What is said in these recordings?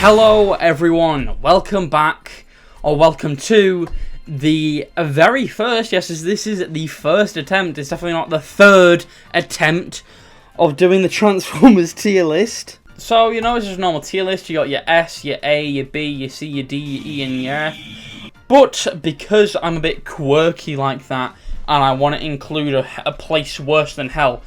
Hello everyone, welcome back, or welcome to the very first, this is the first attempt, it's definitely not the third attempt of doing the Transformers tier list. So, you know, it's just a normal tier list. You got your S, your A, your B, your C, your D, your E, and your F. But because I'm a bit quirky like that, and I want to include a place worse than hell,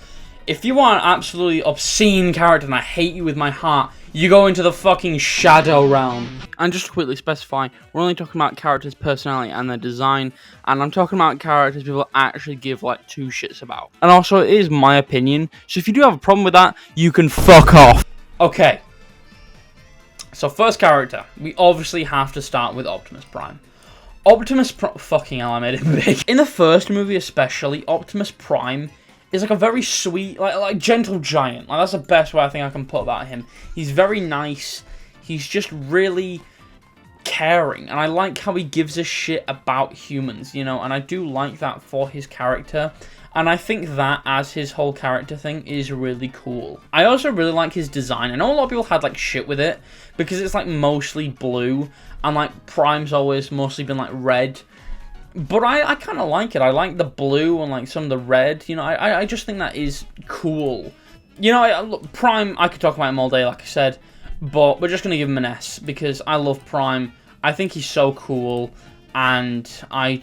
if you are an absolutely obscene character and I hate you with my heart, you go into the fucking shadow realm. And just to quickly specify, we're only talking about characters' personality and their design, and I'm talking about characters people actually give like two shits about. And also, it is my opinion, so if you do have a problem with that, you can fuck off. Okay. So first character, we obviously have to start with Optimus Prime. Fucking hell, I made it big. In the first movie especially, Optimus Prime is like a very sweet, like gentle giant. Like, that's the best way I think I can put about him. He's very nice. He's just really caring, and I like how he gives a shit about humans, you know, and I do like that for his character, and I think that as his whole character thing is really cool. I also really like his design. I know a lot of people had like shit with it because it's like mostly blue, and like Prime's always mostly been like red. But I kind of like it. I like the blue and like some of the red. You know, I just think that is cool. You know, look, Prime, I could talk about him all day, like I said. But we're just going to give him an S because I love Prime. I think he's so cool. And I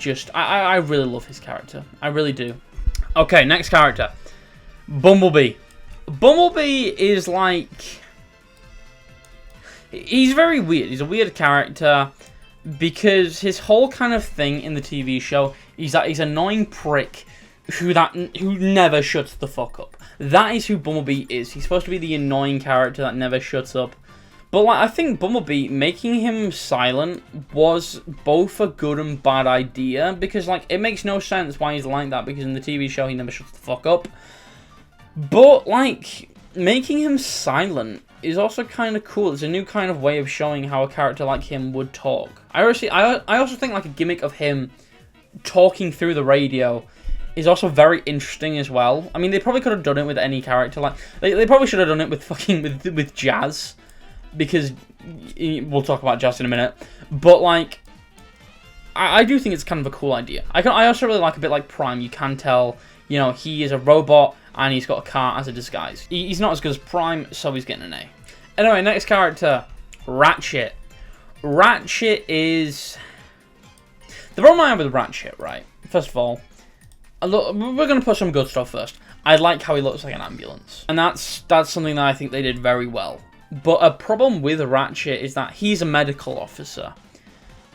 really love his character. I really do. Okay, next character. Bumblebee. Bumblebee is like... he's very weird. He's a weird character. Because his whole kind of thing in the TV show is that he's an annoying prick who never shuts the fuck up. That is who Bumblebee is. He's supposed to be the annoying character that never shuts up. But like, I think Bumblebee, making him silent was both a good and bad idea. Because like, it makes no sense why he's like that. Because in the TV show, he never shuts the fuck up. But like, making him silent is also kind of cool. It's a new kind of way of showing how a character like him would talk. I also think like a gimmick of him talking through the radio is also very interesting as well. I mean, they probably could have done it with any character. Like they probably should have done it with with Jazz, because we'll talk about Jazz in a minute. But like, I do think it's kind of a cool idea. I also really like a bit like Prime. You can tell, you know, he is a robot and he's got a car as a disguise. He's not as good as Prime, so he's getting an A. Anyway, next character, Ratchet. Ratchet is... the problem I have with Ratchet, right? First of all, we're going to put some good stuff first. I like how he looks like an ambulance. And that's something that I think they did very well. But a problem with Ratchet is that he's a medical officer.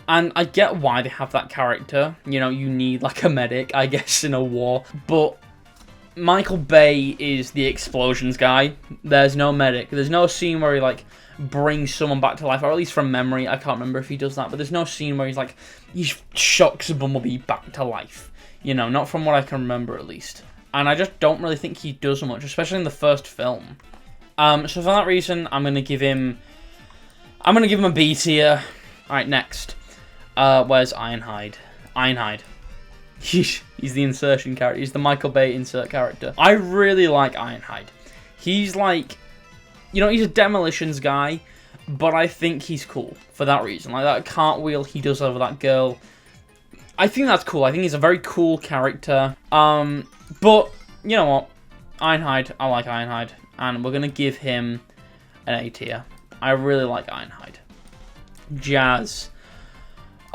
And I get why they have that character. You know, you need like a medic, I guess, in a war. But Michael Bay is the explosions guy. There's no medic. There's no scene where he like brings someone back to life, or at least from memory. I can't remember if he does that, but there's no scene where he shocks Bumblebee back to life. You know, not from what I can remember at least. And I just don't really think he does much, especially in the first film. So for that reason, I'm gonna give him a B tier. All right, next. Where's Ironhide? Ironhide. He's the insertion character. He's the Michael Bay insert character. I really like Ironhide. He's like, you know, he's a demolitions guy, but I think he's cool for that reason. Like that cartwheel he does over that girl. I think that's cool. I think he's a very cool character. But you know what? Ironhide, I like Ironhide, and we're gonna give him an A tier. I really like Ironhide. Jazz.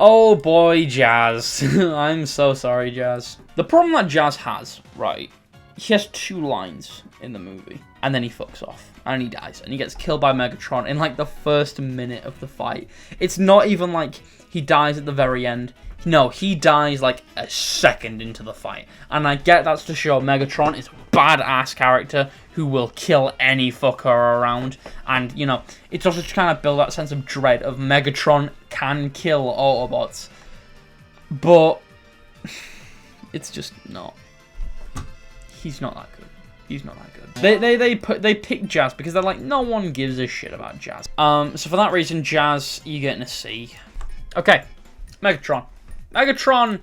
Oh boy, Jazz. I'm so sorry, Jazz. The problem that Jazz has, right, he has 2 lines in the movie, and then he fucks off, and he dies, and he gets killed by Megatron in like the first minute of the fight. It's not even like he dies at the very end. No, he dies like a second into the fight. And I get that's to show Megatron is a badass character who will kill any fucker around. And, you know, it's also to kind of build that sense of dread of Megatron can kill Autobots. But it's just not. He's not that good. He's not that good. They pick Jazz because they're like, no one gives a shit about Jazz. So for that reason, Jazz, you're getting a C. Okay, Megatron. Megatron,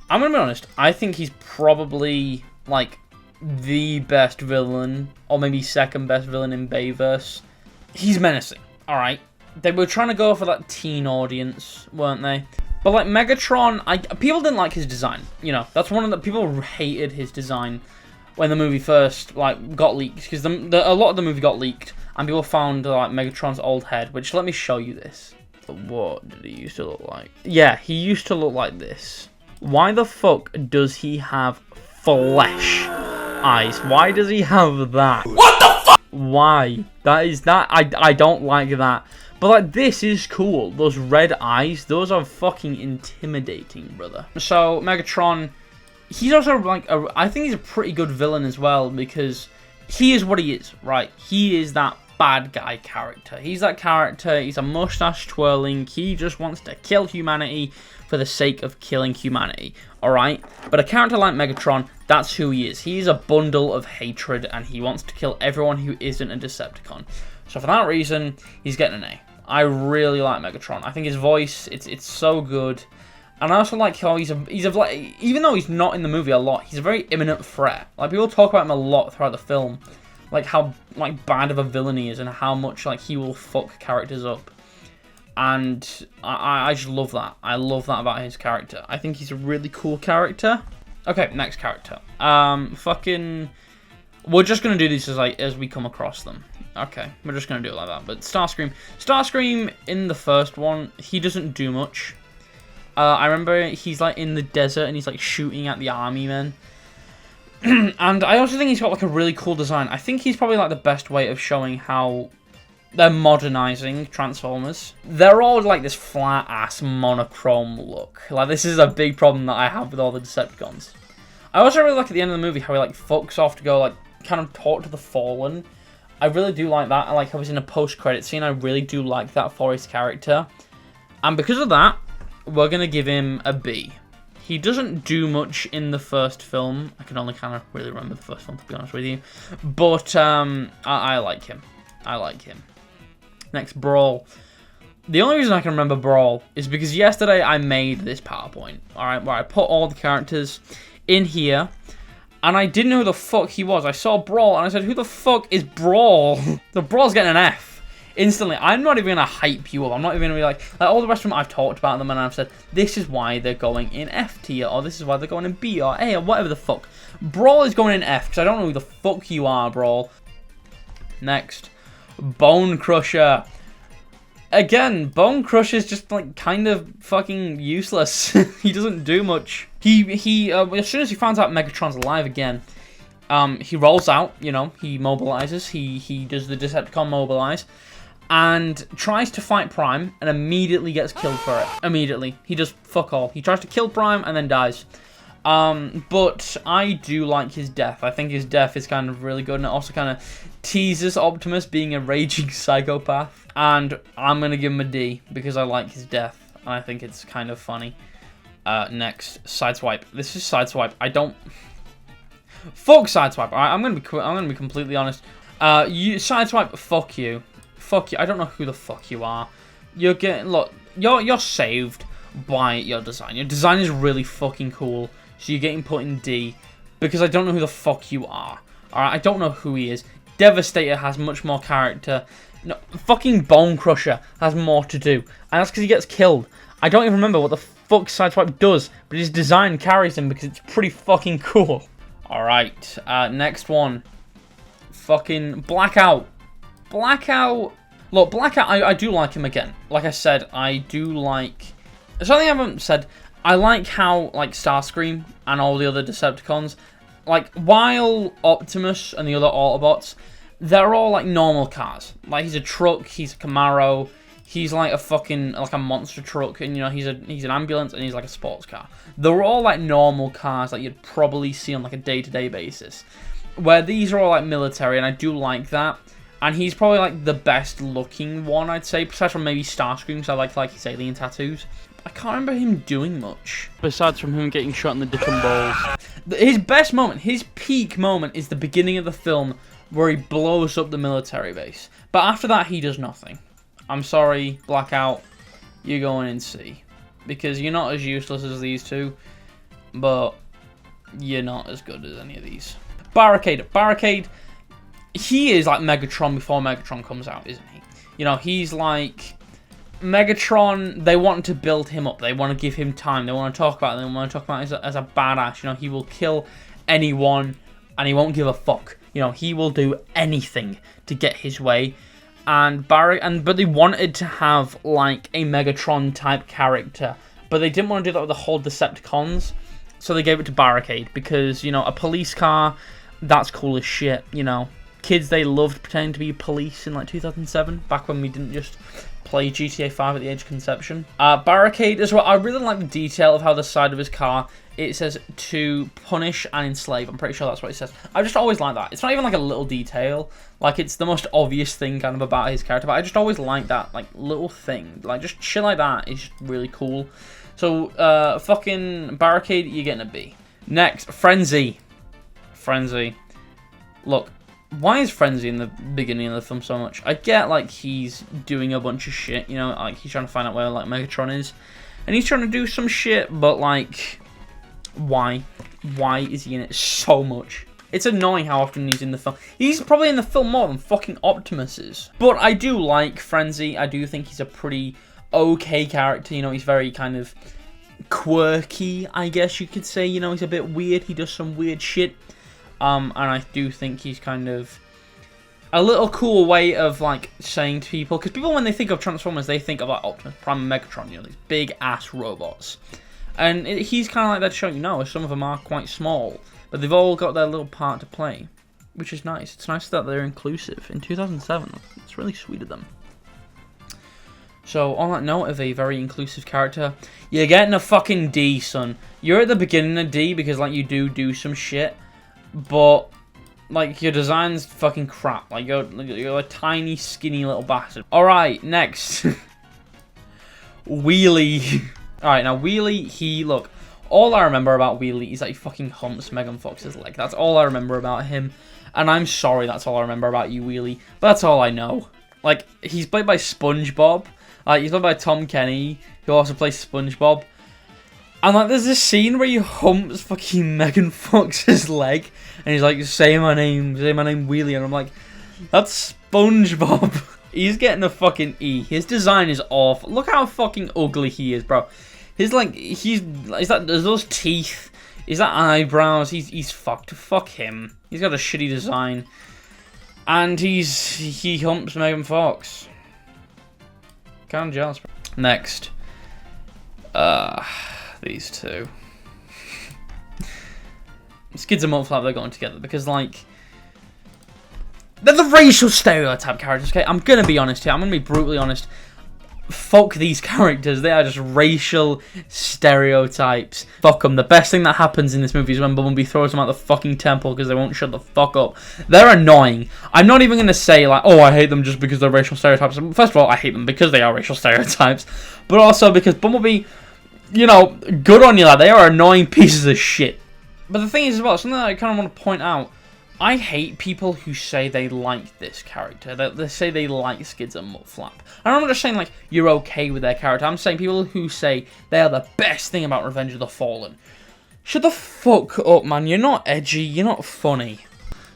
I'm gonna be honest, I think he's probably like the best villain, or maybe second best villain in Bayverse. He's menacing. Alright, they were trying to go for that teen audience, weren't they? But like Megatron, people didn't like his design. You know, that's one of the people hated his design when the movie first like got leaked, because a lot of the movie got leaked and people found like Megatron's old head. Which, let me show you this. What did he used to look like? Yeah, he used to look like this. Why the fuck does he have flesh eyes? Why does he have that? What the fuck? Why? I don't like that. But like, this is cool. Those red eyes, those are fucking intimidating, brother. So Megatron, he's also like I think he's a pretty good villain as well, because he is what he is, right? He is that bad guy character. He's that character. He's a mustache twirling. He just wants to kill humanity for the sake of killing humanity. All right. But a character like Megatron, that's who he is. He's a bundle of hatred, and he wants to kill everyone who isn't a Decepticon. So for that reason, he's getting an A. I really like Megatron. I think his voice, it's so good. And I also like how he's like, even though he's not in the movie a lot, he's a very imminent threat. Like, people talk about him a lot throughout the film, like how like bad of a villain he is and how much like he will fuck characters up. And I just love that. I love that about his character. I think he's a really cool character. Okay, next character. We're just gonna do these as we come across them. Okay, we're just gonna do it like that. But Starscream in the first one, he doesn't do much. I remember he's like in the desert and he's like shooting at the army men. And I also think he's got like a really cool design. I think he's probably like the best way of showing how they're modernizing Transformers. They're all like this flat ass monochrome look. Like, this is a big problem that I have with all the Decepticons. I also really like at the end of the movie how he like fucks off to go like kind of talk to the Fallen. I really do like that. I like how he's in a post-credit scene. I really do like that for his character. And because of that, we're going to give him a B. He doesn't do much in the first film. I can only kind of really remember the first film, to be honest with you. But I like him. I like him. Next, Brawl. The only reason I can remember Brawl is because yesterday I made this PowerPoint, alright, where I put all the characters in here, and I didn't know who the fuck he was. I saw Brawl, and I said, who the fuck is Brawl? The Brawl's getting an F. Instantly. I'm not even going to hype you up. I'm not even going to be like all the rest of them I've talked about them, and I've said, this is why they're going in F tier, or this is why they're going in B, or A, or whatever the fuck. Brawl is going in F, because I don't know who the fuck you are, Brawl. Next. Bone Crusher. Again, Bone Crusher's just like kind of fucking useless. He doesn't do much. He as soon as he finds out Megatron's alive again, he rolls out, you know, he mobilizes, he does the Decepticon mobilize, and tries to fight Prime, and immediately gets killed for it. Immediately. He does fuck all. He tries to kill Prime and then dies. But I do like his death. I think his death is kind of really good, and it also kind of teases Optimus being a raging psychopath. And I'm going to give him a D, because I like his death, and I think it's kind of funny. Next, Sideswipe. This is Sideswipe. I don't... Fuck Sideswipe. Alright, I'm gonna be completely honest. Sideswipe, fuck you. Fuck you. I don't know who the fuck you are. You're getting... Look, you're saved by your design. Your design is really fucking cool. So you're getting put in D, because I don't know who the fuck you are. Alright, I don't know who he is. Devastator has much more character. No, fucking Bone Crusher has more to do. And that's because he gets killed. I don't even remember what the fuck Sideswipe does, but his design carries him because it's pretty fucking cool. Alright, next one. Fucking Blackout. Blackout. Look, Blackout, I do like him again. Like I said, I do like... Something I haven't said, I like how, like, Starscream and all the other Decepticons, like, while Optimus and the other Autobots, they're all, like, normal cars. Like, he's a truck, he's a Camaro, he's, like, a fucking, like, a monster truck, and, you know, he's an ambulance, and he's, like, a sports car. They're all, like, normal cars that you'd probably see on, like, a day-to-day basis. Where these are all, like, military, and I do like that. And he's probably, like, the best-looking one, I'd say, besides from maybe Starscream, because I like his alien tattoos. I can't remember him doing much. Besides from him getting shot in the dick and balls. His best moment, his peak moment, is the beginning of the film where he blows up the military base. But after that, he does nothing. I'm sorry, Blackout, you're going in C. Because you're not as useless as these two, but you're not as good as any of these. Barricade. Barricade, he is like Megatron before Megatron comes out, isn't he? You know, he's like Megatron. They want to build him up. They want to give him time. They want to talk about him. They want to talk about him as a badass. You know, he will kill anyone and he won't give a fuck. You know, he will do anything to get his way. But they wanted to have like a Megatron type character, but they didn't want to do that with the whole Decepticons, so they gave it to Barricade because, you know, a police car, that's cool as shit. You know, kids, they loved pretending to be police in like 2007, back when we didn't just play GTA 5 at the age of conception. Barricade as well. I really like the detail of how the side of his car, it says to punish and enslave. I'm pretty sure that's what it says. I just always like that. It's not even like a little detail. Like, it's the most obvious thing kind of about his character. But I just always like that, like, little thing. Like, just shit like that is just really cool. So, fucking Barricade, you're getting a B. Next, Frenzy. Frenzy. Look, why is Frenzy in the beginning of the film so much? I get, like, he's doing a bunch of shit, you know, like, he's trying to find out where, like, Megatron is. And he's trying to do some shit, but, like, why? Why is he in it so much? It's annoying how often he's in the film. He's probably in the film more than fucking Optimus is. But I do like Frenzy. I do think he's a pretty okay character. You know, he's very kind of quirky, I guess you could say. You know, he's a bit weird. He does some weird shit. And I do think he's kind of a little cool way of, like, saying to people, because people, when they think of Transformers, they think of, like, Optimus Prime and Megatron, you know, these big-ass robots. And he's kind of like that to show you, no, some of them are quite small, but they've all got their little part to play, which is nice. It's nice that they're inclusive. In 2007, it's really sweet of them. So, on that note of a very inclusive character, you're getting a fucking D, son. You're at the beginning of D because, like, you do some shit, but, like, your design's fucking crap. Like, you're a tiny, skinny little bastard. Alright, next. Wheelie. Alright, now Wheelie, look, all I remember about Wheelie is that he fucking humps Megan Fox's leg. That's all I remember about him. And I'm sorry that's all I remember about you, Wheelie. But that's all I know. Like, he's played by SpongeBob. He's played by Tom Kenny, who also plays SpongeBob. And, like, there's this scene where he humps fucking Megan Fox's leg. And he's like, say my name, Wheelie. And I'm like, that's SpongeBob. He's getting a fucking E. His design is awful. Look how fucking ugly he is, bro. His, like, there's those teeth. Is that eyebrows? He's fucked. Fuck him. He's got a shitty design. And he humps Megan Fox. Kind of jealous, bro. Next. These two. Skids and Mudflap, they're going together because, like, they're the racial stereotype characters, okay? I'm gonna be honest here. I'm gonna be brutally honest. Fuck these characters. They are just racial stereotypes. Fuck them. The best thing that happens in this movie is when Bumblebee throws them out the fucking temple because they won't shut the fuck up. They're annoying. I'm not even gonna say, like, oh, I hate them just because they're racial stereotypes. First of all, I hate them because they are racial stereotypes. But also because Bumblebee, you know, good on you, lad. They are annoying pieces of shit. But the thing is, as well, something that I kind of want to point out, I hate people who say they like this character. They say they like Skids and Mudflap. And I'm not just saying, like, you're okay with their character. I'm saying people who say they are the best thing about Revenge of the Fallen. Shut the fuck up, man. You're not edgy. You're not funny.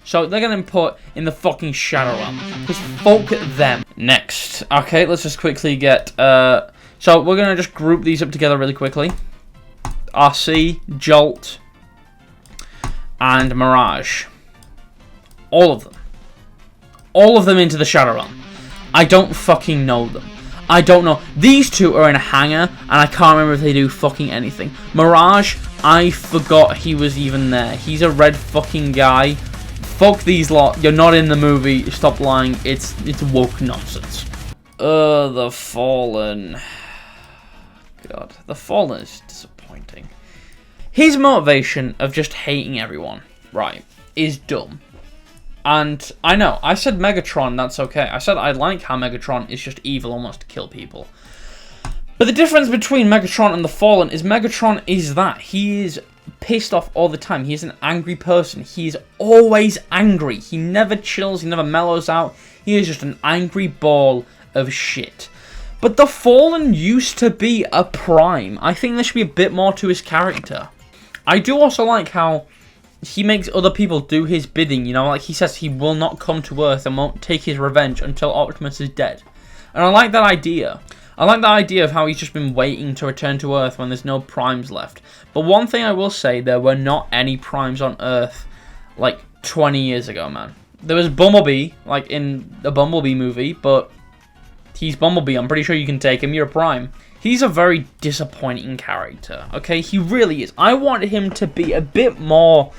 So they're going to put in the fucking Shadow Realm. Because fuck them. Next. Okay, let's just quickly get... So we're going to just group these up together really quickly. RC, Jolt, and Mirage. All of them. All of them into the Shadow Realm. I don't fucking know them. I don't know. These two are in a hangar, and I can't remember if they do fucking anything. Mirage, I forgot he was even there. He's a red fucking guy. Fuck these lot. You're not in the movie. Stop lying. It's woke nonsense. The Fallen. God. The Fallen is disappointing. His motivation of just hating everyone, right, is dumb. And I know, I said Megatron, that's okay. I said I like how Megatron is just evil and wants to kill people. But the difference between Megatron and the Fallen is Megatron is that. He is pissed off all the time. He is an angry person. He is always angry. He never chills, he never mellows out. He is just an angry ball of shit. But the Fallen used to be a prime. I think there should be a bit more to his character. I do also like how he makes other people do his bidding, you know, like he says he will not come to Earth and won't take his revenge until Optimus is dead. And I like that idea. I like the idea of how he's just been waiting to return to Earth when there's no primes left. But one thing I will say, there were not any primes on Earth like 20 years ago, man. There was Bumblebee, like in the Bumblebee movie, but he's Bumblebee. I'm pretty sure you can take him. You're a prime. He's a very disappointing character, okay? He really is. I wanted him to be a bit more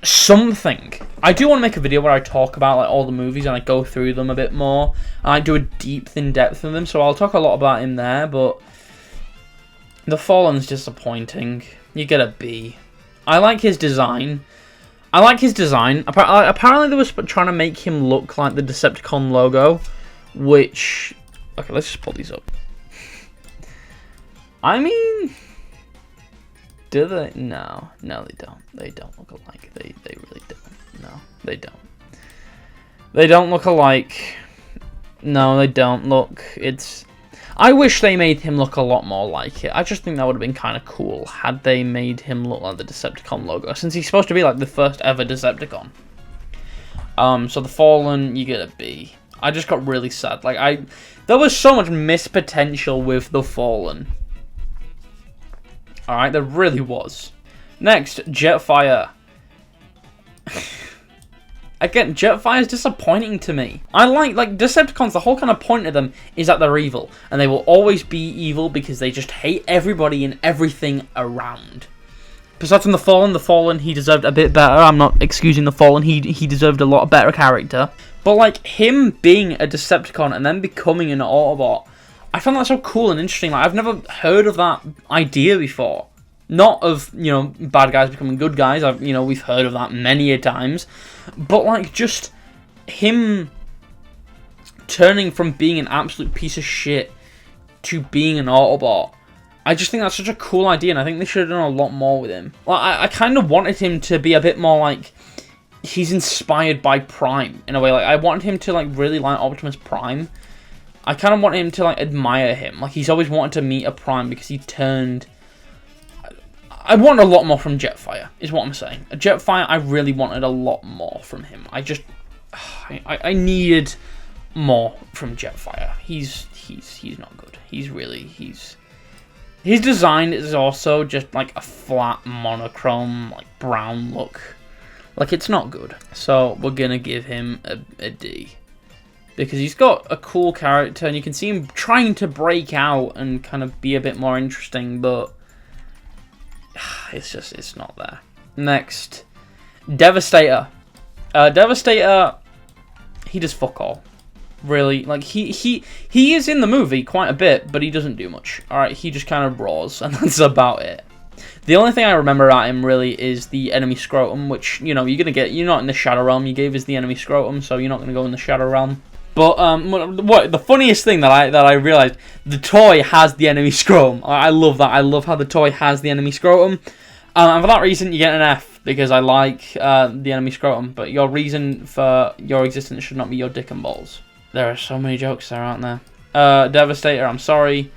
something. I do want to make a video where I talk about like all the movies and I go through them a bit more. And I do a deep in depth of them, so I'll talk a lot about him there, but The Fallen's disappointing. You get a B. I like his design. Apparently they were trying to make him look like the Decepticon logo, which... Okay, let's just pull these up. I mean... Do they? No, they don't. They don't look alike. They really don't. No, they don't. They don't look alike. No, they don't. Look, it's... I wish they made him look a lot more like it. I just think that would have been kind of cool had they made him look like the Decepticon logo, since he's supposed to be like the first ever Decepticon. So The Fallen, you get a B. I just got really sad. Like, there was so much missed potential with The Fallen. Alright, there really was. Next, Jetfire. Again, Jetfire is disappointing to me. I like Decepticons, the whole kind of point of them is that they're evil. And they will always be evil because they just hate everybody and everything around. Besides from The Fallen, he deserved a bit better. I'm not excusing The Fallen, he deserved a lot better character. But like, him being a Decepticon and then becoming an Autobot, I found that so cool and interesting. Like, I've never heard of that idea before. Not of, you know, bad guys becoming good guys. We've heard of that many a times. But, like, just him turning from being an absolute piece of shit to being an Autobot. I just think that's such a cool idea, and I think they should have done a lot more with him. Well, I kind of wanted him to be a bit more, like, he's inspired by Prime, in a way. Like, I wanted him to, like, really like Optimus Prime. I kind of want him to, like, admire him. Like, he's always wanted to meet a Prime because he turned... I wanted a lot more from Jetfire, is what I'm saying. Jetfire, I really wanted a lot more from him. I needed more from Jetfire. He's not good. His design is also just, like, a flat, monochrome, like, brown look. Like, it's not good. So, we're gonna give him a D. Because he's got a cool character, and you can see him trying to break out and kind of be a bit more interesting, but it's not there. Next, Devastator. Devastator, he does fuck all. Really, like, he is in the movie quite a bit, but he doesn't do much. Alright, he just kind of roars, and that's about it. The only thing I remember about him, really, is the enemy scrotum, which, you know, you're not in the Shadow Realm. You gave us the enemy scrotum, so you're not going to go in the Shadow Realm. But what the funniest thing that I realized, the toy has the enemy scrotum. I love that. I love how the toy has the enemy scrotum. And for that reason, you get an F, because I like the enemy scrotum. But your reason for your existence should not be your dick and balls. There are so many jokes there, aren't there? Devastator, I'm sorry,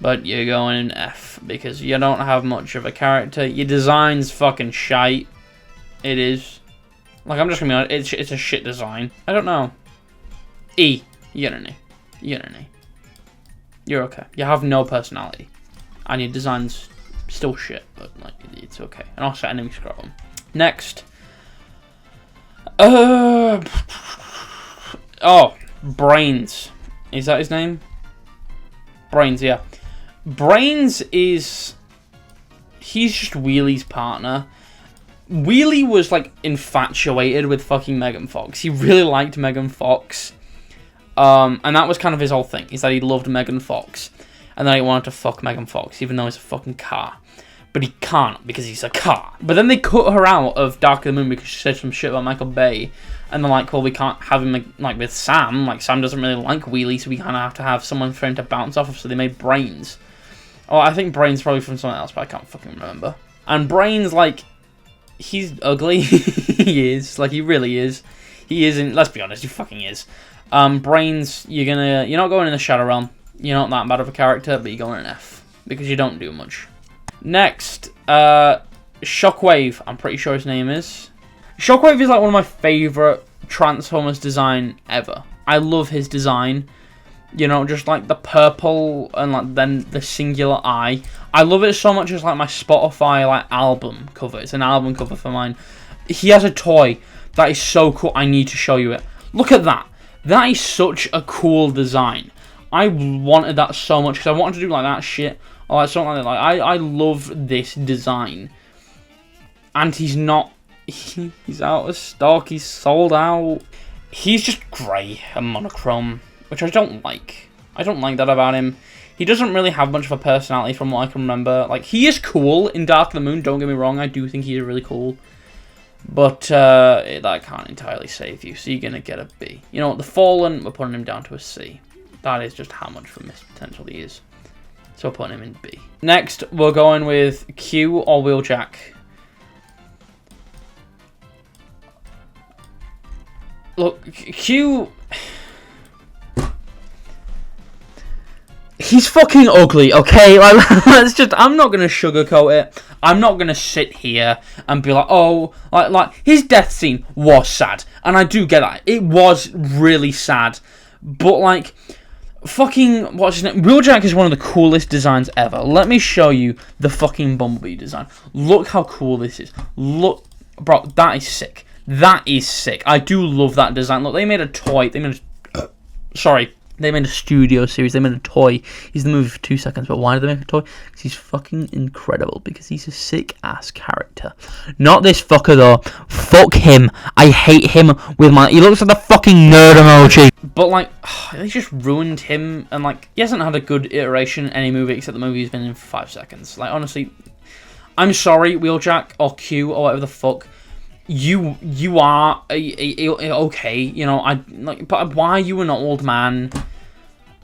but you're going in F, because you don't have much of a character. Your design's fucking shite. It is. Like, I'm just gonna be honest, it's a shit design. I don't know. E. You get an E. You get an E. You're okay. You have no personality. And your design's still shit, but, like, it's okay. And also enemy scrotum. Next. Oh, Brains. Is that his name? Brains, yeah. Brains is... He's just Wheelie's partner. Wheelie was, like, infatuated with fucking Megan Fox. He really liked Megan Fox. And that was kind of his whole thing, is that he loved Megan Fox. And then he wanted to fuck Megan Fox, even though he's a fucking car. But he can't, because he's a car. But then they cut her out of Dark of the Moon because she said some shit about Michael Bay. And they're like, well, we can't have him, like, with Sam. Like, Sam doesn't really like Wheelie, so we kind of have to have someone for him to bounce off of, so they made Brains. Oh, I think Brains probably from something else, but I can't fucking remember. And Brains, like, he's ugly. He is. Like, he really is. He isn't, let's be honest, he fucking is. Brains, you're not going in the Shadow Realm. You're not that bad of a character, but you're going in F. Because you don't do much. Next, Shockwave, I'm pretty sure his name is. Shockwave is like one of my favourite Transformers design ever. I love his design. You know, just like the purple and like then the singular eye. I love it so much as like my Spotify like album cover. It's an album cover for mine. He has a toy that is so cool. I need to show you it. Look at that. That is such a cool design. I wanted that so much because I wanted to do like that shit or like something like that. Like I love this design. And he's not. He's out of stock. He's sold out. He's just grey and monochrome, which I don't like. I don't like that about him. He doesn't really have much of a personality from what I can remember. Like, he is cool in Dark of the Moon, don't get me wrong. I do think he's really cool. But that can't entirely save you, so you're going to get a B. You know what, The Fallen, we're putting him down to a C. That is just how much of a missed potential he is. So we're putting him in B. Next, we're going with Q or Wheeljack. Look, Q... He's fucking ugly, okay? Like, let's just... I'm not gonna sugarcoat it. I'm not gonna sit here and be like, oh... Like, his death scene was sad. And I do get that. It was really sad. But, like... Fucking... What's his name? Wheeljack is one of the coolest designs ever. Let me show you the fucking Bumblebee design. Look how cool this is. Look... Bro, that is sick. That is sick. I do love that design. Look, they made a toy. They made a... Sorry. They made a studio series. They made a toy. He's in the movie for 2 seconds. But why did they make a toy? Because he's fucking incredible. Because he's a sick-ass character. Not this fucker, though. Fuck him. I hate him with my... He looks like the fucking nerd emoji. But, like, they just ruined him. And, like, he hasn't had a good iteration in any movie except the movie he's been in for 5 seconds. Like, honestly, I'm sorry, Wheeljack or Q or whatever the fuck. You are okay, you know. But why are you an old man?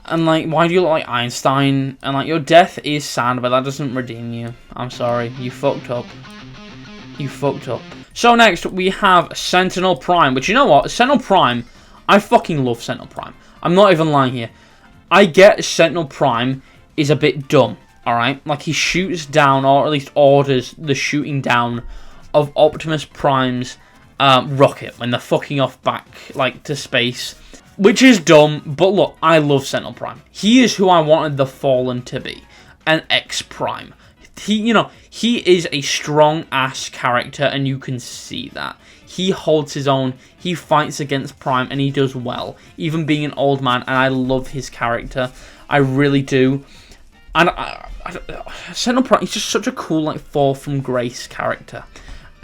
And like, why do you look like Einstein? And like, your death is sad, but that doesn't redeem you. I'm sorry, you fucked up. You fucked up. So next we have Sentinel Prime, which, you know what, Sentinel Prime, I fucking love Sentinel Prime. I'm not even lying here. I get Sentinel Prime is a bit dumb. All right, like he shoots down, or at least orders the shooting down of Optimus Prime's rocket when they're fucking off back like to space, which is dumb. But look, I love Sentinel Prime. He is who I wanted the Fallen to be, an X Prime. He is a strong ass character, and you can see that he holds his own. He fights against Prime, and he does well, even being an old man. And I love his character. I really do. And Sentinel Prime, he's just such a cool like fall from grace character.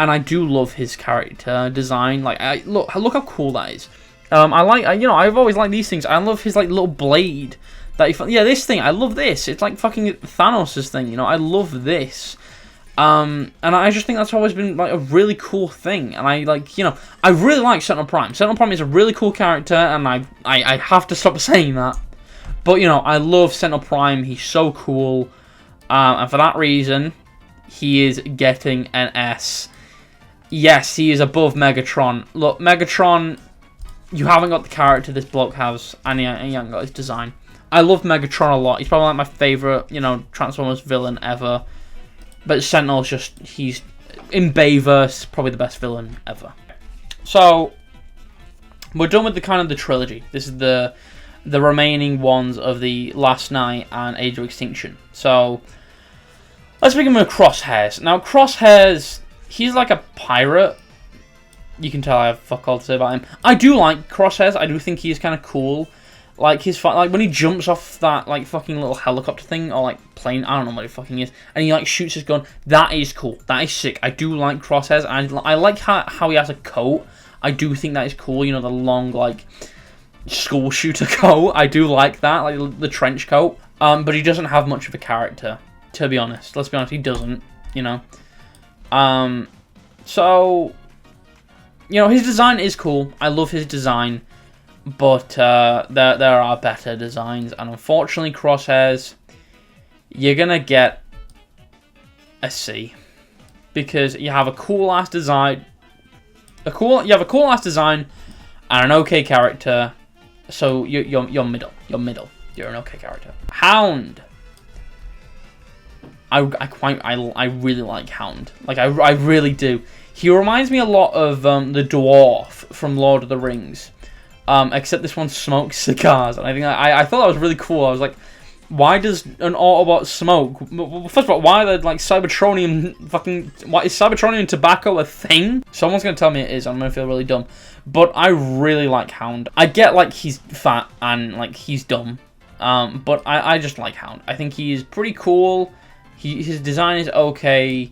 And I do love his character design. Like, look how cool that is. I've always liked these things. I love his like little blade that this thing. I love this. It's like fucking Thanos' thing. You know, I love this. And I just think that's always been like a really cool thing. And I really like Sentinel Prime. Sentinel Prime is a really cool character, and I have to stop saying that. But you know, I love Sentinel Prime. He's so cool. And for that reason, he is getting an S. Yes, he is above Megatron. Look, Megatron, you haven't got the character this bloke has, and he hasn't got his design. I love Megatron a lot. He's probably like my favourite, you know, Transformers villain ever. But Sentinel's just, he's, in Bayverse, probably the best villain ever. So, we're done with the trilogy. This is the remaining ones of the Last Night and Age of Extinction. So, let's begin with Crosshairs. Now, Crosshairs, he's like a pirate. You can tell I have fuck all to say about him. I do like Crosshairs. I do think he's kind of cool. Like like when he jumps off that like fucking little helicopter thing or like plane, I don't know what it fucking is, and he like shoots his gun. That is cool. That is sick. I do like Crosshairs. I like how he has a coat. I do think that is cool. You know, the long like school shooter coat. I do like that, like the trench coat. But he doesn't have much of a character, to be honest. Let's be honest, he doesn't. You know. So, you know, his design is cool. I love his design, but there are better designs, and unfortunately, Crosshairs, you're gonna get a C because you have a cool ass design, you have a cool ass design, and an okay character. So you're middle. You're an okay character. Hound. I really like Hound. Like, I really do. He reminds me a lot of the dwarf from Lord of the Rings. except this one smokes cigars, and I think I thought that was really cool. I was like, why does an Autobot smoke? Well, first of all, why are there like Cybertronium fucking? Why is Cybertronium tobacco a thing? Someone's gonna tell me it is. I'm gonna feel really dumb. But I really like Hound. I get like he's fat and like he's dumb, but I just like Hound. I think he is pretty cool. His design is okay,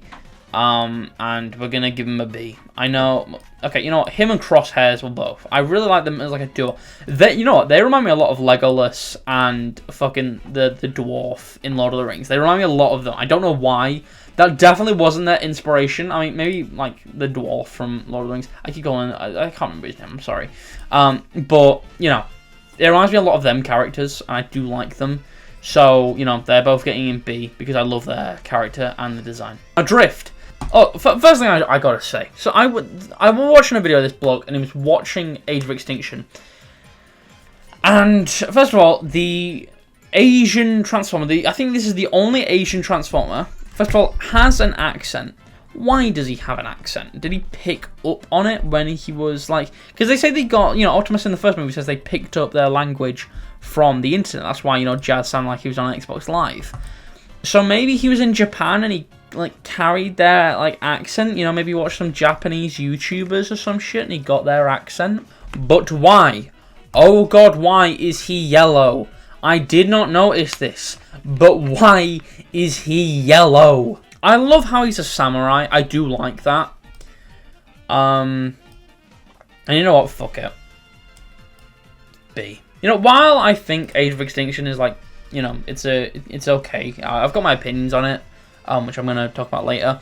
and we're gonna give him a B. I know. Okay, you know what? Him and Crosshairs will both. I really like them as like a duo. You know what? They remind me a lot of Legolas and fucking the dwarf in Lord of the Rings. They remind me a lot of them. I don't know why. That definitely wasn't their inspiration. I mean, maybe like the dwarf from Lord of the Rings. I keep going. I can't remember his name. I'm sorry. But you know, it reminds me a lot of them characters, and I do like them. So you know, they're both getting in B because I love their character and the design. Adrift. Oh, first thing I gotta say. So I was watching a video of this bloke, and he was watching Age of Extinction. And first of all, the Asian Transformer. I think this is the only Asian Transformer. First of all, has an accent. Why does he have an accent? Did he pick up on it when he was like? Because they say they got, you know, Optimus in the first movie says they picked up their language from the internet. That's why, you know, Jazz sounded like he was on Xbox Live. So maybe he was in Japan and he like carried their like accent. You know, maybe watched some Japanese YouTubers or some shit and he got their accent. But why? Oh God, why is he yellow? I did not notice this. But why is he yellow? I love how he's a samurai. I do like that. And you know what? Fuck it. B. You know, while I think Age of Extinction is like, you know, it's okay. I've got my opinions on it, which I'm gonna talk about later.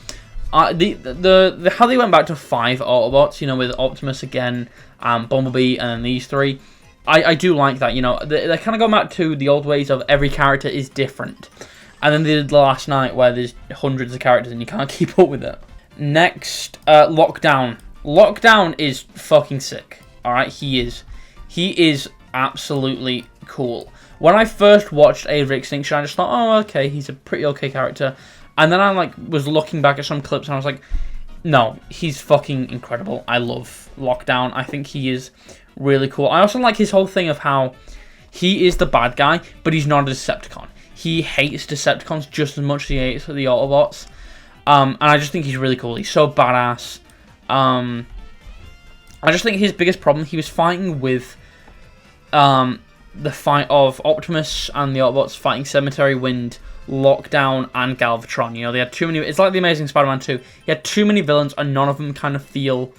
The how they went back to 5 Autobots, you know, with Optimus again, Bumblebee, and then these 3. I do like that, you know. They're kind of going back to the old ways of every character is different. And then they did the Last Night where there's hundreds of characters and you can't keep up with it. Next, Lockdown. Lockdown is fucking sick. Alright, he is. He is absolutely cool. When I first watched Age of Extinction, I just thought, oh, okay, he's a pretty okay character. And then I like was looking back at some clips and I was like, no, he's fucking incredible. I love Lockdown. I think he is really cool. I also like his whole thing of how he is the bad guy, but he's not a Decepticon. He hates Decepticons just as much as he hates the Autobots. And I just think he's really cool. He's so badass. I just think his biggest problem, he was fighting with the fight of Optimus and the Autobots fighting Cemetery Wind, Lockdown, and Galvatron. You know, they had too many. It's like the Amazing Spider-Man 2. He had too many villains, and none of them kind of feel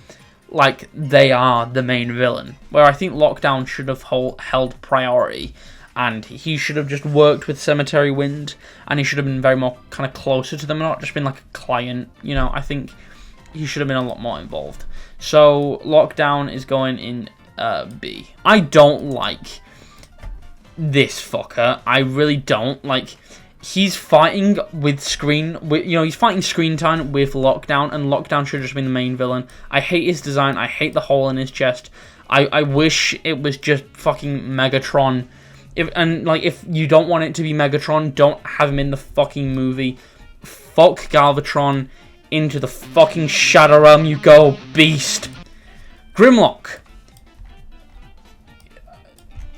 like they are the main villain. Where I think Lockdown should have held priority. And he should have just worked with Cemetery Wind, and he should have been very more kind of closer to them, not just been like a client. You know, I think he should have been a lot more involved. So Lockdown is going in B. I don't like this fucker. I really don't. Like, he's fighting with he's fighting Screen Time with Lockdown, and Lockdown should have just been the main villain. I hate his design. I hate the hole in his chest. I wish it was just fucking Megatron. If you don't want it to be Megatron, don't have him in the fucking movie. Fuck Galvatron. Into the fucking Shadow Realm you go, beast. Grimlock.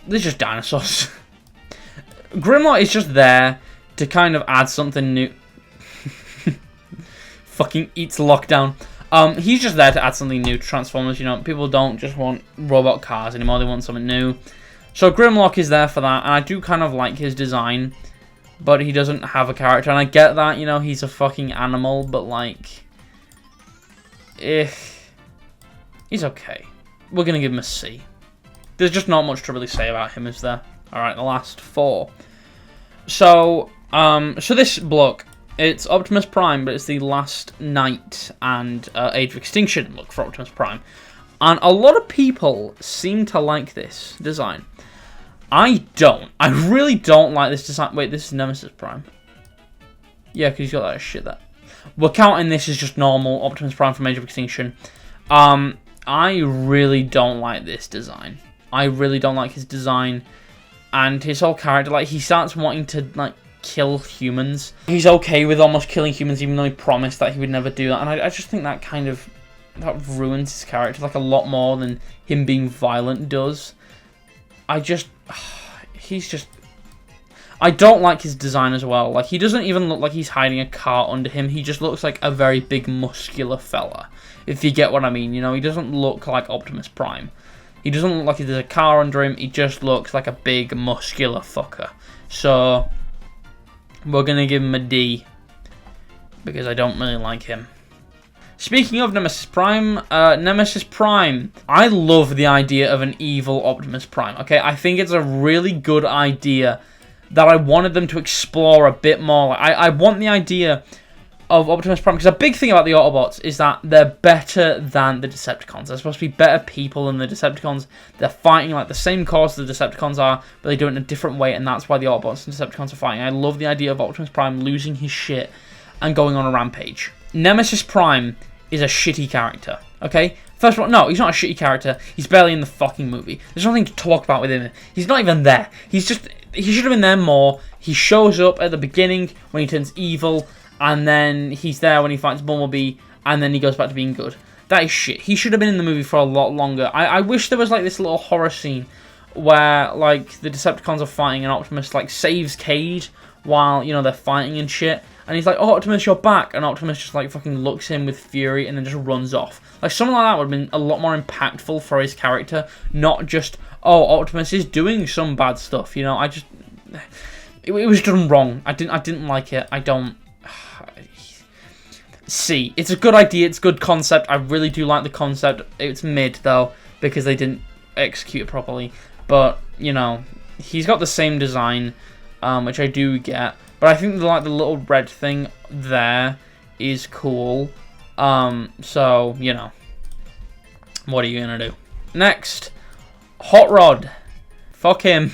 They're just dinosaurs. Grimlock is just there to kind of add something new. Fucking eats Lockdown. He's just there to add something new to Transformers. You know, people don't just want robot cars anymore. They want something new. So Grimlock is there for that, and I do kind of like his design, but he doesn't have a character, and I get that, you know, he's a fucking animal, but like, he's okay. We're gonna give him a C. There's just not much to really say about him, is there? Alright, the last 4. So this bloke, it's Optimus Prime, but it's the Last Night and Age of Extinction look for Optimus Prime. And a lot of people seem to like this design. I don't. I really don't like this design. Wait, this is Nemesis Prime. Yeah, because he's got that shit there. We're counting this as just normal Optimus Prime from Age of Extinction. I really don't like this design. I really don't like his design. And his whole character, like, he starts wanting to, like, kill humans. He's okay with almost killing humans, even though he promised that he would never do that. And I just think that ruins his character, like, a lot more than him being violent does. he's just. I don't like his design as well. Like, he doesn't even look like he's hiding a car under him. He just looks like a very big, muscular fella. If you get what I mean, you know? He doesn't look like Optimus Prime. He doesn't look like there's a car under him. He just looks like a big, muscular fucker. So, we're going to give him a D. Because I don't really like him. Speaking of Nemesis Prime, I love the idea of an evil Optimus Prime. Okay, I think it's a really good idea that I wanted them to explore a bit more. I want the idea of Optimus Prime, because a big thing about the Autobots is that they're better than the Decepticons. They're supposed to be better people than the Decepticons. They're fighting like the same cause the Decepticons are, but they do it in a different way, and that's why the Autobots and Decepticons are fighting. I love the idea of Optimus Prime losing his shit and going on a rampage. Nemesis Prime is a shitty character, okay? First of all, no, he's not a shitty character. He's barely in the fucking movie. There's nothing to talk about with him. He's not even there. He should have been there more. He shows up at the beginning when he turns evil, and then he's there when he fights Bumblebee, and then he goes back to being good. That is shit. He should have been in the movie for a lot longer. I wish there was like this little horror scene where like the Decepticons are fighting and Optimus like saves Cade while, you know, they're fighting and shit. And he's like, oh, Optimus, you're back. And Optimus just, like, fucking looks at him with fury and then just runs off. Like, something like that would have been a lot more impactful for his character. Not just, oh, Optimus is doing some bad stuff, you know? It was done wrong. I didn't like it. I don't... See, it's a good idea. It's a good concept. I really do like the concept. It's mid, though, because they didn't execute it properly. But, you know, he's got the same design, which I do get. But I think like the little red thing there is cool. So, you know. What are you gonna do? Next. Hot Rod. Fuck him.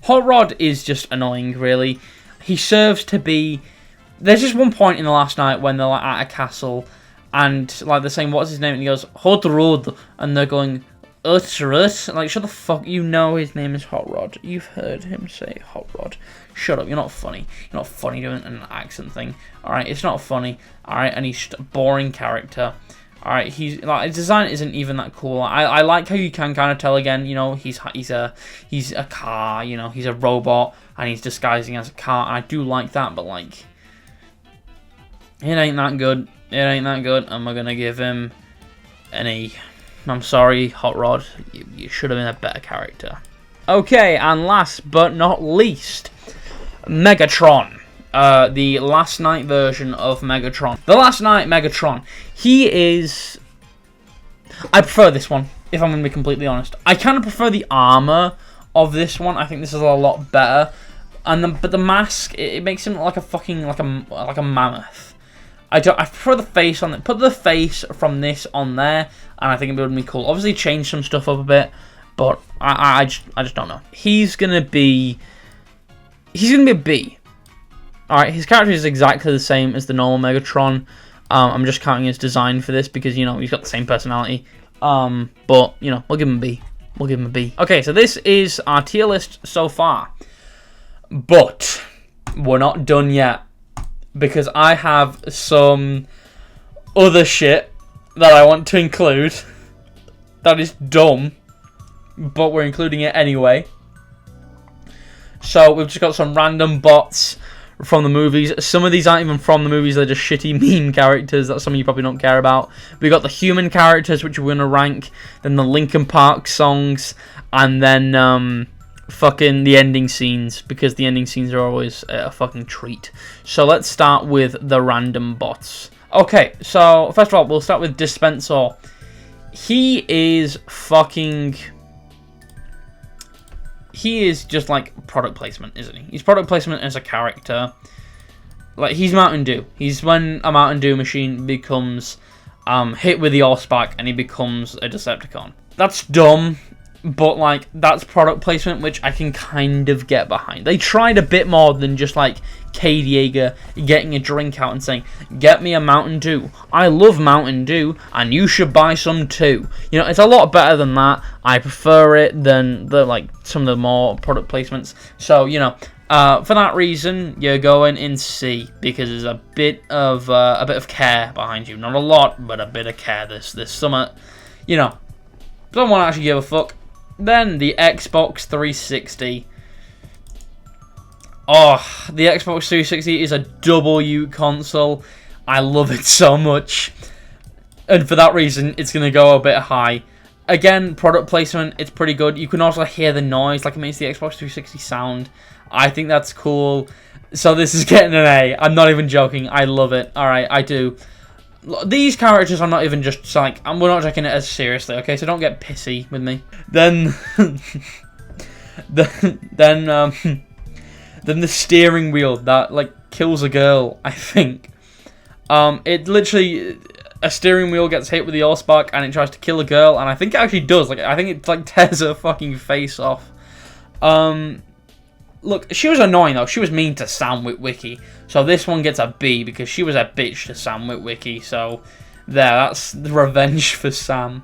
Hot Rod is just annoying, really. He serves to be... There's just one point in the last night when they're like at a castle and like they're saying, what's his name? And he goes, Hot Rod. And they're going, Utterus. Like, shut the fuck. You know his name is Hot Rod. You've heard him say Hot Rod. Shut up. You're not funny. You're not funny doing an accent thing. Alright, it's not funny. Alright, and he's just a boring character. Alright, he's like his design isn't even that cool. I like how you can kind of tell again, you know, he's a car, you know, he's a robot and he's disguising as a car, and I do like that, but like it ain't that good. It ain't that good, and we're gonna give him an E. I'm sorry, Hot Rod. You should have been a better character. Okay, and last but not least, Megatron. The Last Night version of Megatron. The Last Night Megatron. He is... I prefer this one, if I'm going to be completely honest. I kind of prefer the armor of this one. I think this is a lot better. But the mask, it makes him look like a fucking... like a mammoth. I prefer the face on it. Put the face from this on there, and I think it would be cool. Obviously, change some stuff up a bit, but I just don't know. He's gonna be a B. Alright, his character is exactly the same as the normal Megatron. I'm just counting his design for this because, you know, he's got the same personality. But, you know, we'll give him a B. We'll give him a B. Okay, so this is our tier list so far. But we're not done yet, because I have some other shit that I want to include that is dumb, but we're including it anyway. So we've just got some random bots from the movies. Some of these aren't even from the movies, they're just shitty meme characters that some of you probably don't care about. We got the human characters, which we're going to rank, then the Linkin Park songs, and then fucking the ending scenes, because the ending scenes are always a fucking treat. So let's start with the random bots. Okay, so first of all, we'll start with Dispenser. He is fucking... He is just like product placement, isn't he? He's product placement as a character. Like, he's Mountain Dew. He's when a Mountain Dew machine becomes hit with the Allspark and he becomes a Decepticon. That's dumb, but like, that's product placement, which I can kind of get behind. They tried a bit more than just like Cade Yeager getting a drink out and saying, get me a Mountain Dew. I love Mountain Dew and you should buy some too. You know, it's a lot better than that. I prefer it than the like some of the more product placements. So, you know, for that reason, you're going in C, because there's a bit of care behind you. Not a lot, but a bit of care. There's some, you know, don't want to actually give a fuck. Then the Xbox 360. Oh, the Xbox 360 is a W console. I love it so much. And for that reason, it's going to go a bit high. Again, product placement, it's pretty good. You can also hear the noise, like it makes the Xbox 360 sound. I think that's cool. So this is getting an A. I'm not even joking. I love it. Alright, I do. These characters are not even just like... we're not taking it as seriously, okay? So don't get pissy with me. Then... then the steering wheel that, like, kills a girl, I think. It literally... a steering wheel gets hit with the allspark and it tries to kill a girl, and I think it actually does. Like, I think it, like, tears her fucking face off. Look, she was annoying, though. She was mean to Sam Witwicky. So this one gets a B because she was a bitch to Sam Witwicky. So, there, that's the revenge for Sam.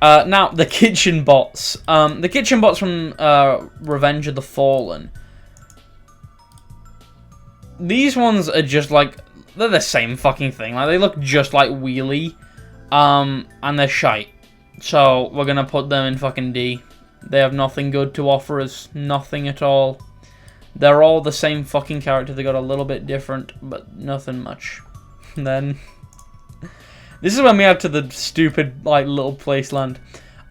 Now, the kitchen bots. The kitchen bots from Revenge of the Fallen. These ones are just, like, they're the same fucking thing. Like, they look just like Wheelie. And they're shite. So, we're gonna put them in fucking D. They have nothing good to offer us. Nothing at all. They're all the same fucking character. They got a little bit different, but nothing much. Then, this is when we have to the stupid, like, little place land.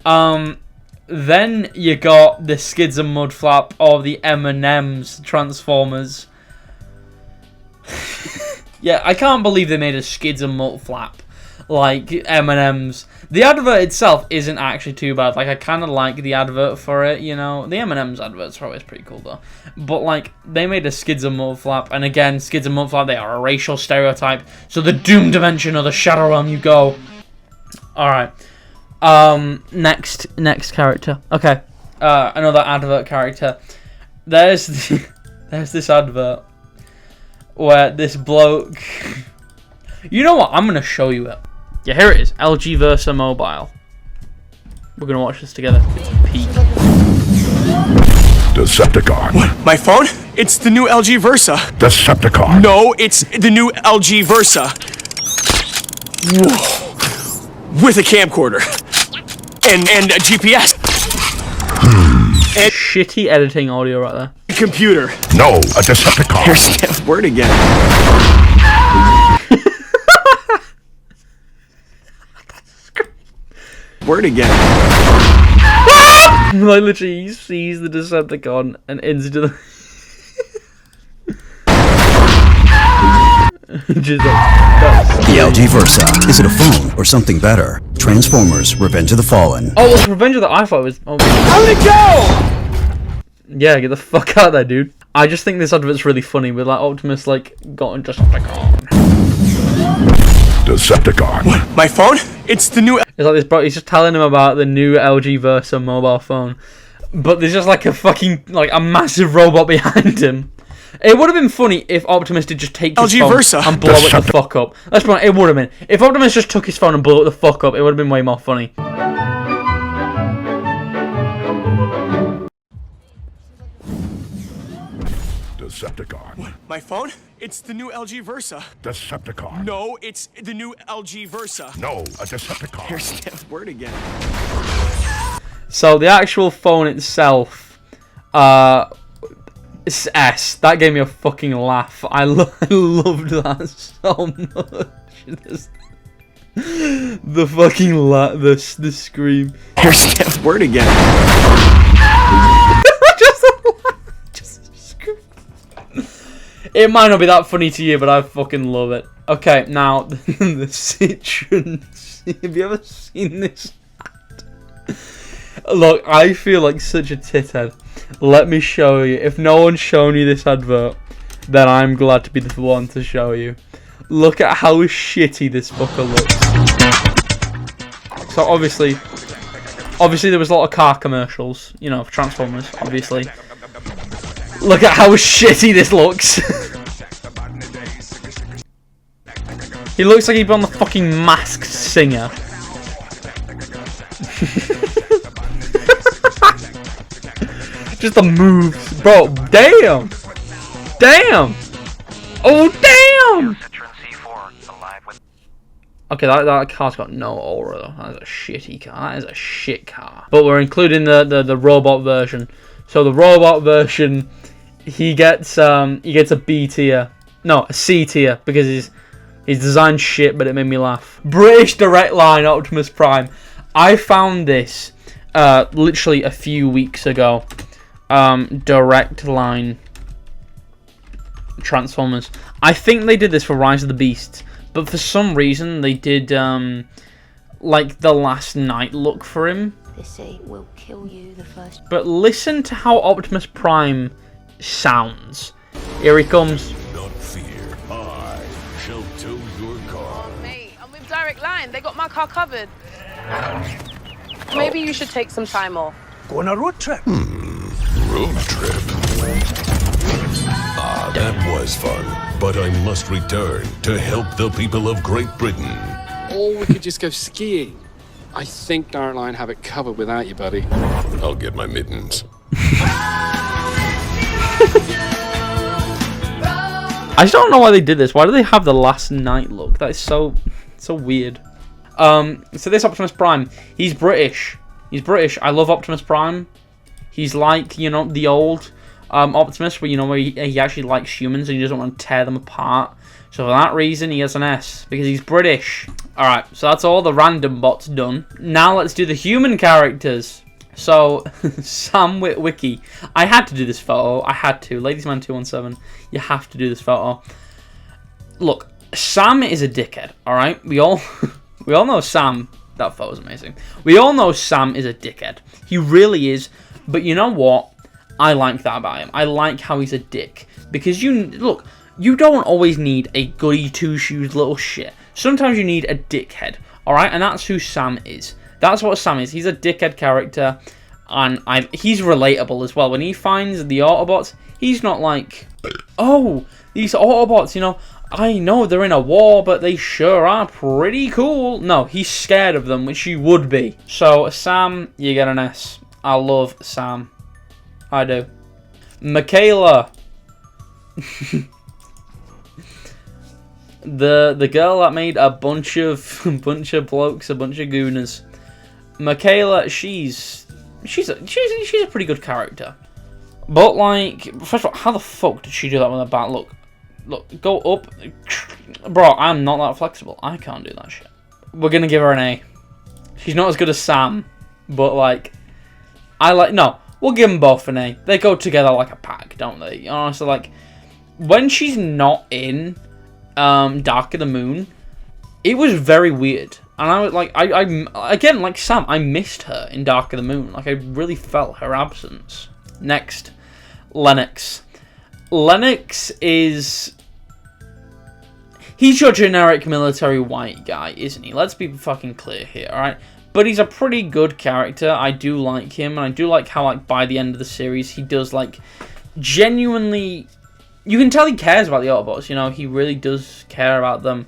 Then you got the Skids and Mudflap of the M&M's Transformers. Yeah, I can't believe they made a Skids and Mudflap like M&M's. The advert itself isn't actually too bad. Like, I kind of like the advert for it, you know. The M&M's adverts are always pretty cool, though. But, like, they made a Skids and Mudflap. And again, Skids and Mudflap, they are a racial stereotype. So the Doom Dimension or the Shadow Realm you go. Alright. Next character. Okay. Another advert character. There's this advert where this bloke... You know what? I'm going to show you it. Yeah, here it is. LG Versa Mobile. We're going to watch this together. It's peak. Decepticon. What? My phone? It's the new LG Versa. Decepticon. No, it's the new LG Versa. Whoa. With a camcorder. And a GPS. And shitty editing audio right there. Computer. No, a Decepticon. Here's that word again. Word again. Like, literally, he sees the Decepticon and into the... Just the LG Versa. Is it a phone or something better? Transformers: Revenge of the Fallen. Oh, it's Revenge of the... I thought it was... Oh, how'd it go? Yeah, get the fuck out of there, dude. I just think this advert's really funny with, like, Optimus, like, got a Decepticon. Decepticon. What? My phone? It's the new... It's like this bro, he's just telling him about the new LG Versa mobile phone. But there's just like a fucking, like a massive robot behind him. It would have been funny if Optimus did just take his LG phone Versa. and blow it the fuck up. Let's be honest, it would have been. If Optimus just took his phone and blew it the fuck up, it would have been way more funny. Decepticon. What? My phone? It's the new LG Versa. Decepticon. No, it's the new LG Versa. No, a Decepticon. Here's that word again. So the actual phone itself, it's S. That gave me a fucking laugh. I loved that so much. The fucking the scream. Here's that word again. It might not be that funny to you, but I fucking love it. Okay, now, the citrons. Have you ever seen this? Look, I feel like such a tithead. Let me show you. If no one's shown you this advert, then I'm glad to be the one to show you. Look at how shitty this fucker looks. So obviously there was a lot of car commercials, you know, for Transformers, obviously. Look at how shitty this looks. He looks like he'd be on the fucking Masked Singer. Just the moves, bro. Damn. Damn. Oh, damn. Okay, that car's got no aura though. That is a shitty car. That is a shit car. But we're including the robot version. So the robot version, he gets a B tier. No, a C tier because his design's shit, but it made me laugh. British Direct Line Optimus Prime. I found this literally a few weeks ago. Direct Line Transformers. I think they did this for Rise of the Beasts. But for some reason, they did, like, the Last Night look for him. This ape will kill you the first... But listen to how Optimus Prime sounds. Here he comes. Not fear. I shall tow your car. Oh, mate, I'm with Direct Line. They got my car covered. Maybe you should take some time off. Go on a road trip. Road trip. Ah, that was fun. But I must return to help the people of Great Britain. Or we could just go skiing. I think Direct Line have it covered without you, buddy. I'll get my mittens. I just don't know why they did this. Why do they have the Last Night look? That is so weird. So this Optimus Prime, he's British. He's British. I love Optimus Prime. He's like, you know, the old Optimus, where, you know, where he actually likes humans and he doesn't want to tear them apart. So for that reason, he has an S, because he's British. Alright, so that's all the random bots done. Now let's do the human characters. So, Sam Witwicky. I had to do this photo. I had to. Ladiesman217, you have to do this photo. Look, Sam is a dickhead, alright? We all know Sam. That photo's amazing. We all know Sam is a dickhead. He really is. But you know what? I like that about him. I like how he's a dick. Because look, you don't always need a goody two-shoes little shit. Sometimes you need a dickhead. Alright? And that's who Sam is. That's what Sam is. He's a dickhead character. And he's relatable as well. When he finds the Autobots, he's not like, oh, these Autobots, you know, I know they're in a war, but they sure are pretty cool. No, he's scared of them, which you would be. So, Sam, you get an S. I love Sam. I do. Michaela. the girl that made a bunch of blokes, a bunch of gooners. Michaela, she's a pretty good character. But like, first of all, how the fuck did she do that with her bat? Look, go up. Bro, I'm not that flexible. I can't do that shit. We're gonna give her an A. She's not as good as Sam, but like, we'll give them both an A. They go together like a pack, don't they? Honestly, like, when she's not in Dark of the Moon, it was very weird. And I was like, I again, like Sam, I missed her in Dark of the Moon. Like, I really felt her absence. Next, Lennox. Lennox is... he's your generic military white guy, isn't he? Let's be fucking clear here, alright? But he's a pretty good character. I do like him, and I do like how, like, by the end of the series, he does, like, genuinely... you can tell he cares about the Autobots, you know? He really does care about them.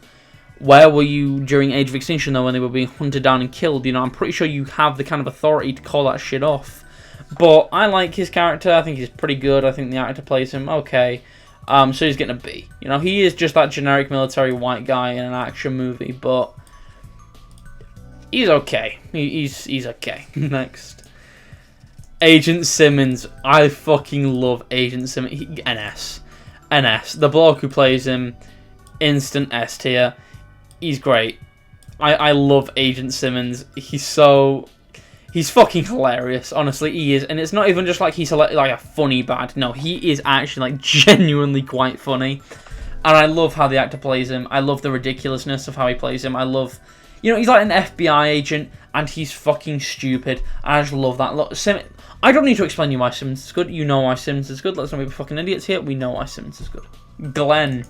Where were you during Age of Extinction, though, when they were being hunted down and killed? You know, I'm pretty sure you have the kind of authority to call that shit off. But I like his character. I think he's pretty good. I think the actor plays him okay. So he's getting a B. You know, he is just that generic military white guy in an action movie, but he's okay. He's okay. Next. Agent Simmons. I fucking love Agent Simmons. NS. The bloke who plays him, instant S tier. He's great. I love Agent Simmons. He's fucking hilarious. Honestly, he is. And it's not even just like he's like a funny bad. No, he is actually like genuinely quite funny. And I love how the actor plays him. I love the ridiculousness of how he plays him. I love, you know, he's like an FBI agent and he's fucking stupid. I just love that. Look, I don't need to explain you why Simmons is good. You know why Simmons is good. Let's not be fucking idiots here. We know why Simmons is good. Glenn.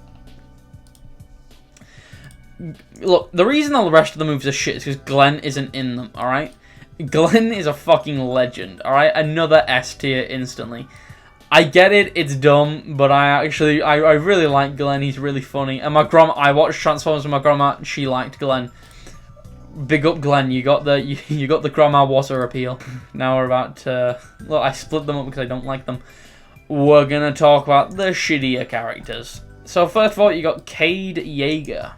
Look, the reason all the rest of the movies are shit is because Glenn isn't in them, alright? Glenn is a fucking legend, alright? Another S tier instantly. I get it, it's dumb, but I really like Glenn. He's really funny. And my grandma, I watched Transformers with my grandma. She liked Glenn. Big up, Glenn. You got the grandma Wozzer appeal. Now we're about to... look, I split them up because I don't like them. We're gonna talk about the shittier characters. So first of all, you got Cade Yeager.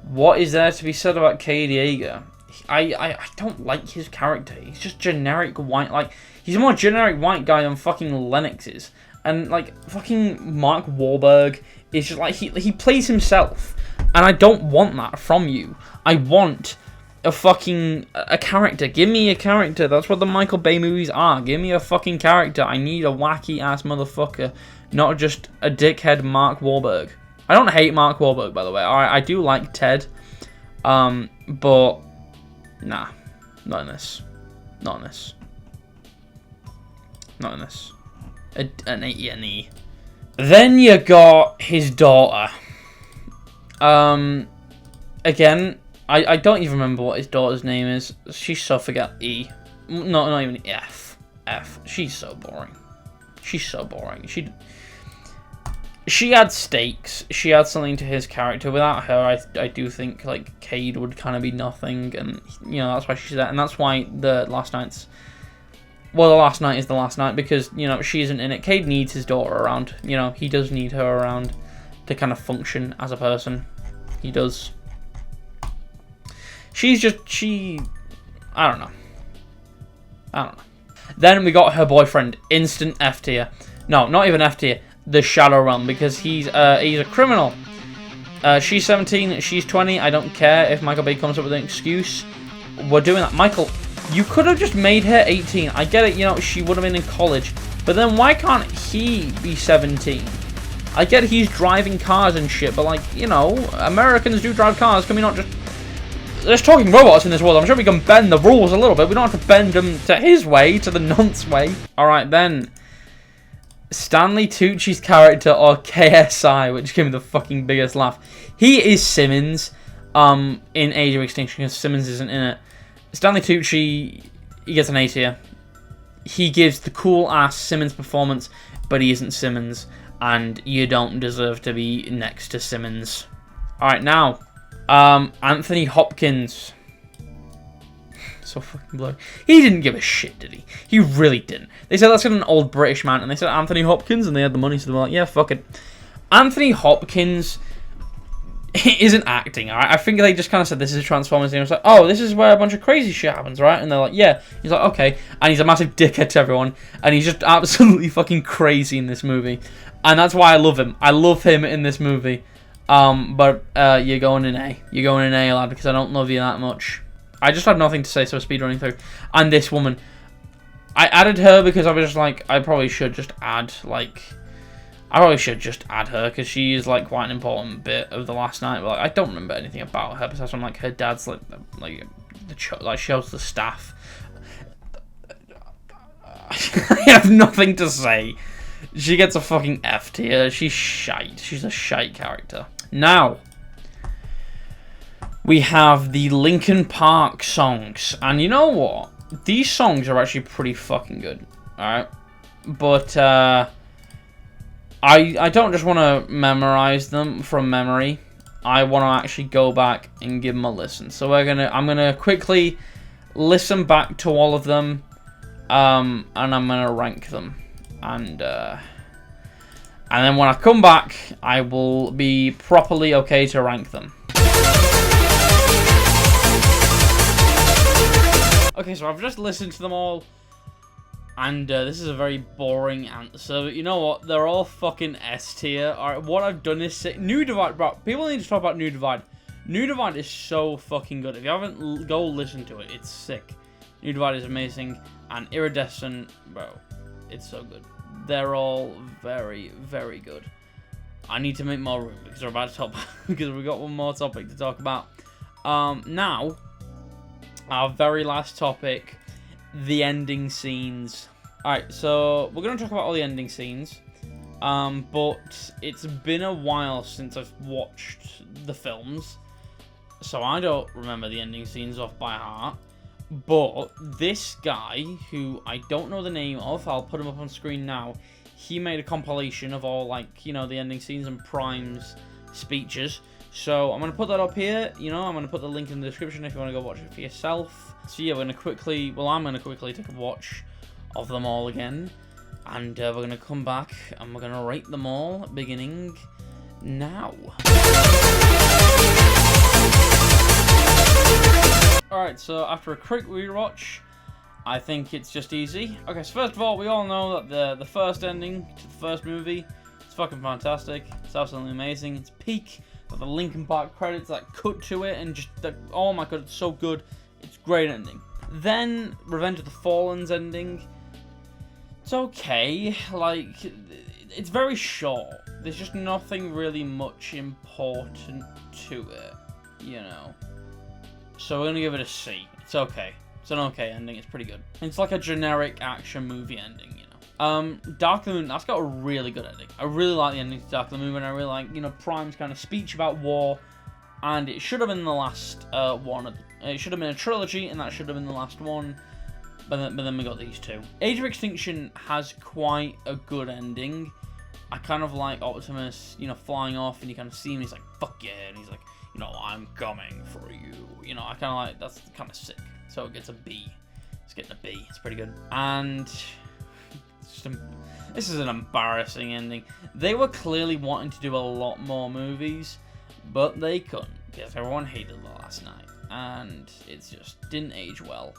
What is there to be said about Cade Yeager? I don't like his character. He's just generic white. Like, he's a more generic white guy than fucking Lennox is. And, like, fucking Mark Wahlberg is just, like, he plays himself. And I don't want that from you. I want a character. Give me a character. That's what the Michael Bay movies are. Give me a fucking character. I need a wacky-ass motherfucker. Not just a dickhead Mark Wahlberg. I don't hate Mark Wahlberg, by the way. I do like Ted. But, nah. Not in this. Not in this. Not in this. An E. Then you got his daughter. Again, I don't even remember what his daughter's name is. She's so forget E. No, not even F. F. She's so boring. She's so boring. She had stakes. She had something to his character. Without her, I do think like Cade would kind of be nothing, and you know that's why she's there, and that's why the last night is the last night because you know she isn't in it. Cade needs his daughter around. You know he does need her around to kind of function as a person. He does. I don't know. Then we got her boyfriend, instant F tier. No, not even F tier. The Shadow Realm, because he's a criminal. She's 17, she's 20. I don't care if Michael Bay comes up with an excuse. We're doing that. Michael, you could have just made her 18. I get it, you know, she would have been in college. But then why can't he be 17? I get he's driving cars and shit, but like, you know, Americans do drive cars. Can we not just... There's talking robots in this world. I'm sure we can bend the rules a little bit. We don't have to bend them to his way, to the nonce way. Alright, then... Stanley Tucci's character, or KSI, which gave me the fucking biggest laugh. He is Simmons in Age of Extinction, because Simmons isn't in it. Stanley Tucci, he gets an A tier. He gives the cool-ass Simmons performance, but he isn't Simmons, and you don't deserve to be next to Simmons. Alright, now, Anthony Hopkins. So fucking blurry. He didn't give a shit, did he? He really didn't. They said, let's get an old British man, and they said Anthony Hopkins, and they had the money, so they were like, yeah, fuck it. Anthony Hopkins isn't acting, alright? I think they just kind of said, this is a Transformers thing. I was like, oh, this is where a bunch of crazy shit happens, right? And they're like, yeah. He's like, okay. And he's a massive dickhead to everyone, and he's just absolutely fucking crazy in this movie. And that's why I love him. I love him in this movie. But you're going in A. You're going in A, lad, because I don't love you that much. I just had nothing to say, so speedrunning through. And this woman, I added her because I was just like, I probably should just add, like, her, because she is, like, quite an important bit of the last night, but, like, I don't remember anything about her, besides from, like, her dad's, like she helps the staff. I have nothing to say. She gets a fucking F tier. She's shite. She's a shite character. Now... we have the Linkin Park songs. And you know what? These songs are actually pretty fucking good. Alright? But, I don't just want to memorize them from memory. I want to actually go back and give them a listen. So I'm gonna quickly listen back to all of them. And I'm gonna rank them. And then when I come back, I will be properly okay to rank them. Okay, so I've just listened to them all, and this is a very boring answer, but you know what? They're all fucking S tier. Alright, what I've done is say, New Divide, bro, people need to talk about New Divide. New Divide is so fucking good. If you haven't, go listen to it. It's sick. New Divide is amazing, and Iridescent, bro, it's so good. They're all very, very good. I need to make more room, because we're about to talk, because we've got one more topic to talk about. Now... our very last topic, the ending scenes. Alright, so we're going to talk about all the ending scenes. But it's been a while since I've watched the films. So I don't remember the ending scenes off by heart. But this guy, who I don't know the name of, I'll put him up on screen now. He made a compilation of all, like, you know, the ending scenes and Prime's speeches. So I'm going to put that up here, you know, I'm going to put the link in the description if you want to go watch it for yourself. So yeah, I'm going to quickly take a watch of them all again. And we're going to come back and we're going to rate them all, beginning now. Alright, so after a quick rewatch, I think it's just easy. Okay, so first of all, we all know that the first ending to the first movie is fucking fantastic. It's absolutely amazing. It's peak. Got the Linkin Park credits that cut to it, and just, oh my god, it's so good. It's a great ending. Then, Revenge of the Fallen's ending. It's okay. Like, it's very short. There's just nothing really much important to it, you know. So we're gonna give it a C. It's okay. It's an okay ending. It's pretty good. It's like a generic action movie ending, you know. Dark of the Moon, that's got a really good ending. I really like the ending to Dark of the Moon, and I really like, you know, Prime's kind of speech about war, and it should have been the last one. It should have been a trilogy, and that should have been the last one, but then we got these two. Age of Extinction has quite a good ending. I kind of like Optimus, you know, flying off, and you kind of see him, he's like, fuck yeah, and he's like, you know, I'm coming for you. You know, I kind of like, that's kind of sick. So it gets a B. It's getting a B. It's pretty good. And this is an embarrassing ending. They were clearly wanting to do a lot more movies, but they couldn't because everyone hated The Last Night, and it just didn't age well.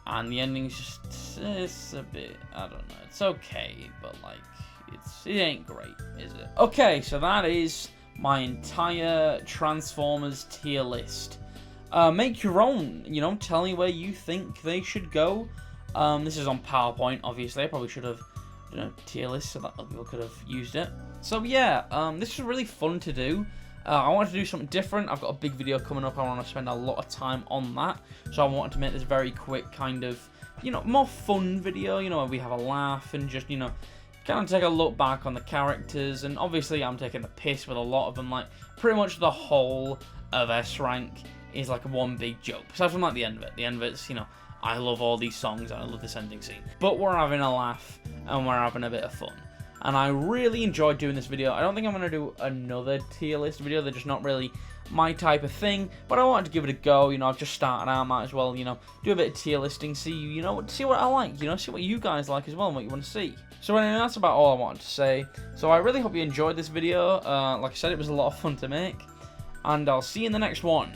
And the ending's just, it's a bit, I don't know. It's okay, but like, it ain't great, is it? Okay, so that is my entire Transformers tier list. Make your own, you know, tell me where you think they should go. This is on PowerPoint, obviously. I probably should have done a tier list so that other people could have used it. So yeah, this was really fun to do. I wanted to do something different. I've got a big video coming up. I want to spend a lot of time on that. So I wanted to make this very quick kind of, you know, more fun video, you know, where we have a laugh and just, you know, kind of take a look back on the characters. And obviously I'm taking the piss with a lot of them. Like, pretty much the whole of S-Rank is like one big joke. Aside from like the end of it. The end of it's, you know, I love all these songs and I love this ending scene. But we're having a laugh and we're having a bit of fun. And I really enjoyed doing this video. I don't think I'm going to do another tier list video. They're just not really my type of thing. But I wanted to give it a go. You know, I've just started out. Might as well, you know, do a bit of tier listing. See, you know, see what I like. You know, see what you guys like as well and what you want to see. So anyway, that's about all I wanted to say. So I really hope you enjoyed this video. Like I said, it was a lot of fun to make. And I'll see you in the next one.